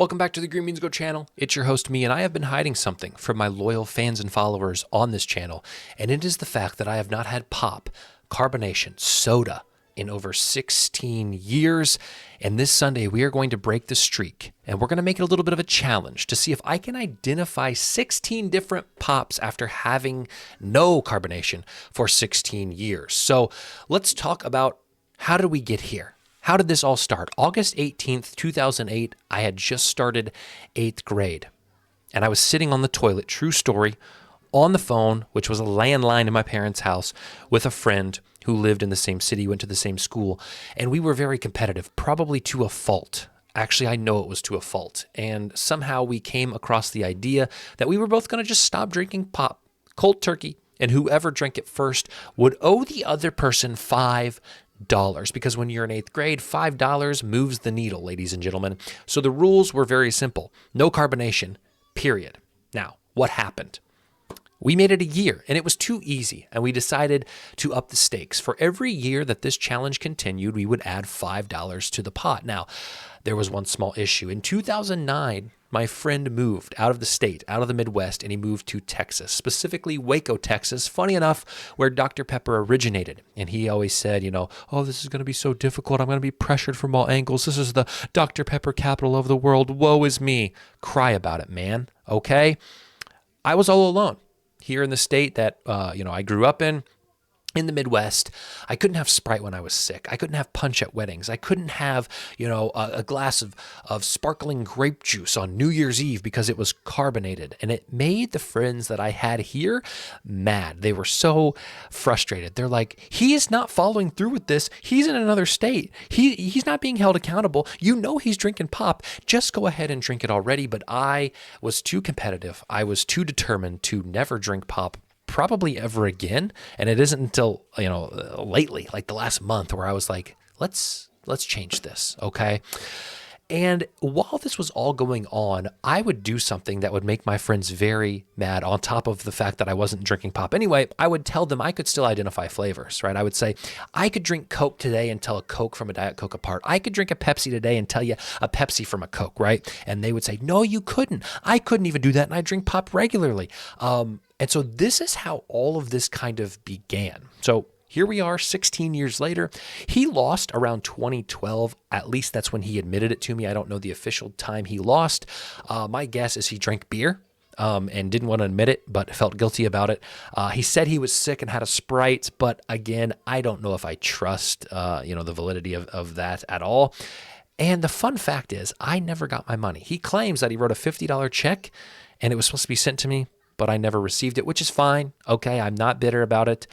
Welcome back to the Green Beans Go channel. It's your host, me, and I have been hiding something from my loyal fans and followers on this channel, and it is the fact that I have not had pop, carbonation, soda in over 16 years. And this Sunday, we are going to break the streak, and we're going to make it a little bit of a challenge to see if I can identify 16 different pops after having no carbonation for 16 years. So let's talk about how did we get here? How did this all start? August 18th, 2008, I had just started 8th grade, and I was sitting on the toilet, true story, on the phone, which was a landline in my parents' house, with a friend who lived in the same city, went to the same school, and we were very competitive, probably to a fault. Actually, I know it was to a fault, and somehow we came across the idea that we were both going to just stop drinking pop, cold turkey, and whoever drank it first would owe the other person $5. Because when you're in 8th grade, $5 moves the needle, ladies and gentlemen. So the rules were very simple. No carbonation, period. Now, what happened? We made it a year, and it was too easy, and we decided to up the stakes. For every year that this challenge continued, we would add $5 to the pot. Now, there was one small issue. In 2009, my friend moved out of the state, out of the Midwest, and he moved to Texas, specifically Waco, Texas, funny enough, where Dr. Pepper originated. And he always said, oh, this is going to be so difficult. I'm going to be pressured from all angles. This is the Dr. Pepper capital of the world. Woe is me. Cry about it, man. Okay? I was all alone here in the state that, I grew up in the Midwest. I couldn't have Sprite when I was sick. I couldn't have punch at weddings. I couldn't have, a glass of sparkling grape juice on New Year's Eve because it was carbonated. And it made the friends that I had here mad. They were so frustrated. They're like, he is not following through with this. He's in another state. He's not being held accountable. He's drinking pop. Just go ahead and drink it already. But I was too competitive. I was too determined to never drink pop probably ever again. And it isn't until, lately, like the last month, where I was like, let's change this. Okay. And while this was all going on, I would do something that would make my friends very mad, on top of the fact that I wasn't drinking pop. Anyway, I would tell them I could still identify flavors, right? I would say, I could drink Coke today and tell a Coke from a Diet Coke apart. I could drink a Pepsi today and tell you a Pepsi from a Coke, right? And they would say, no, you couldn't. I couldn't even do that, and I drink pop regularly. And so this is how all of this kind of began. So here we are 16 years later. He lost around 2012. At least that's when he admitted it to me. I don't know the official time he lost. My guess is he drank beer and didn't want to admit it, but felt guilty about it. He said he was sick and had a Sprite, but again, I don't know if I trust the validity of that at all. And the fun fact is, I never got my money. He claims that he wrote a $50 check and it was supposed to be sent to me, but I never received it, which is fine. Okay, I'm not bitter about it.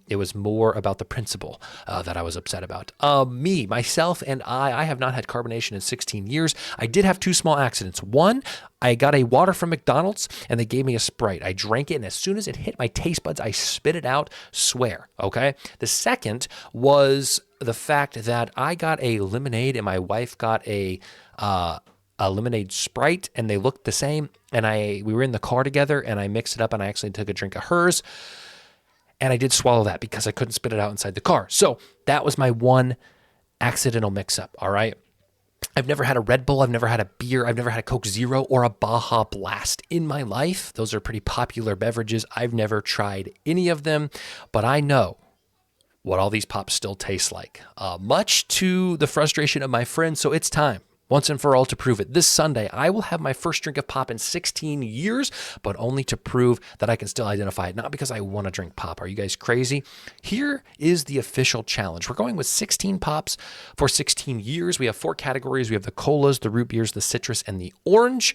It was more about the principle that I was upset about. Myself, and I have not had carbonation in 16 years. I did have two small accidents. One, I got a water from McDonald's, and they gave me a Sprite. I drank it, and as soon as it hit my taste buds, I spit it out, swear, okay? The second was the fact that I got a lemonade, and my wife got a lemonade Sprite, and they looked the same, and we were in the car together, and I mixed it up, and I actually took a drink of hers, and I did swallow that because I couldn't spit it out inside the car. So that was my one accidental mix-up, all right? I've never had a Red Bull, I've never had a beer, I've never had a Coke Zero or a Baja Blast in my life. Those are pretty popular beverages. I've never tried any of them, but I know what all these pops still taste like, much to the frustration of my friends. So it's time, once and for all, to prove it. This Sunday, I will have my first drink of pop in 16 years, but only to prove that I can still identify it, not because I want to drink pop. Are you guys crazy? Here is the official challenge. We're going with 16 pops for 16 years. We have 4 categories. We have the colas, the root beers, the citrus, and the orange.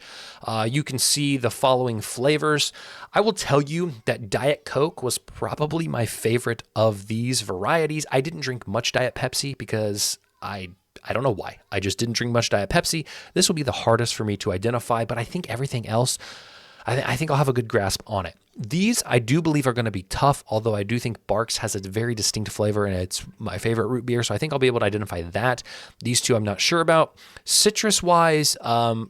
You can see the following flavors. I will tell you that Diet Coke was probably my favorite of these varieties. I didn't drink much Diet Pepsi because I don't know why. I just didn't drink much Diet Pepsi. This will be the hardest for me to identify, but I think everything else, I think I'll have a good grasp on it. These, I do believe, are going to be tough, although I do think Barks has a very distinct flavor, and it's my favorite root beer, so I think I'll be able to identify that. These two I'm not sure about. Citrus-wise,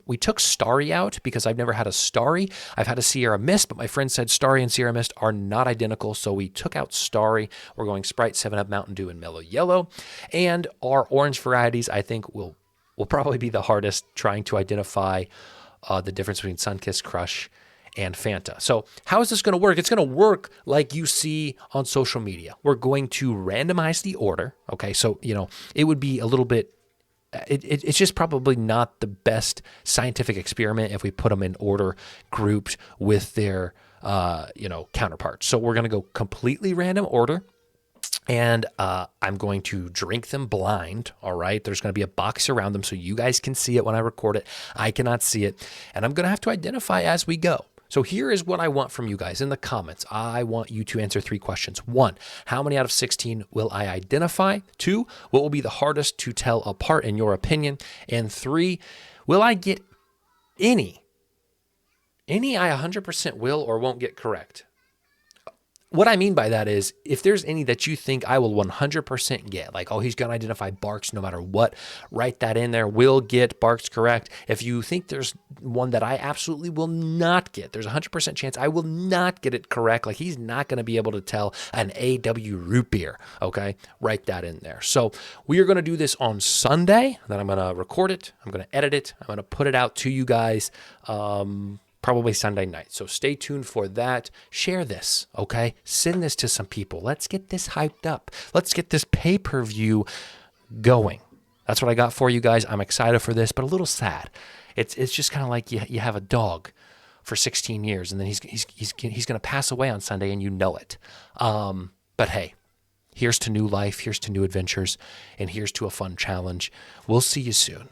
we took Starry out because I've never had a Starry. I've had a Sierra Mist, but my friend said Starry and Sierra Mist are not identical, so we took out Starry. We're going Sprite, 7-Up, Mountain Dew, and Mellow Yellow. And our orange varieties, I think, will will probably be the hardest, trying to identify the difference between Sunkist Crush and Fanta. So how is this going to work? It's going to work like you see on social media. We're going to randomize the order. Okay, so it would be a little bit. It's just probably not the best scientific experiment if we put them in order grouped with their counterparts. So we're going to go completely random order. And I'm going to drink them blind, all right? There's going to be a box around them so you guys can see it when I record it. I cannot see it. And I'm going to have to identify as we go. So here is what I want from you guys in the comments. I want you to answer 3 questions. 1, how many out of 16 will I identify? 2, what will be the hardest to tell apart in your opinion? And 3, will I get any I 100% will or won't get correct? What I mean by that is if there's any that you think I will 100% get, like, oh, he's going to identify Barks no matter what, write that in there. Will get Barks correct. If you think there's one that I absolutely will not get, there's a 100% chance I will not get it correct. Like, he's not going to be able to tell an AW root beer. Okay. Write that in there. So we are going to do this on Sunday. Then I'm going to record it. I'm going to edit it. I'm going to put it out to you guys. Probably Sunday night. So stay tuned for that. Share this, okay? Send this to some people. Let's get this hyped up. Let's get this pay-per-view going. That's what I got for you guys. I'm excited for this, but a little sad. It's just kind of like you have a dog for 16 years, and then he's going to pass away on Sunday, and you know it. But hey, here's to new life. Here's to new adventures, and here's to a fun challenge. We'll see you soon.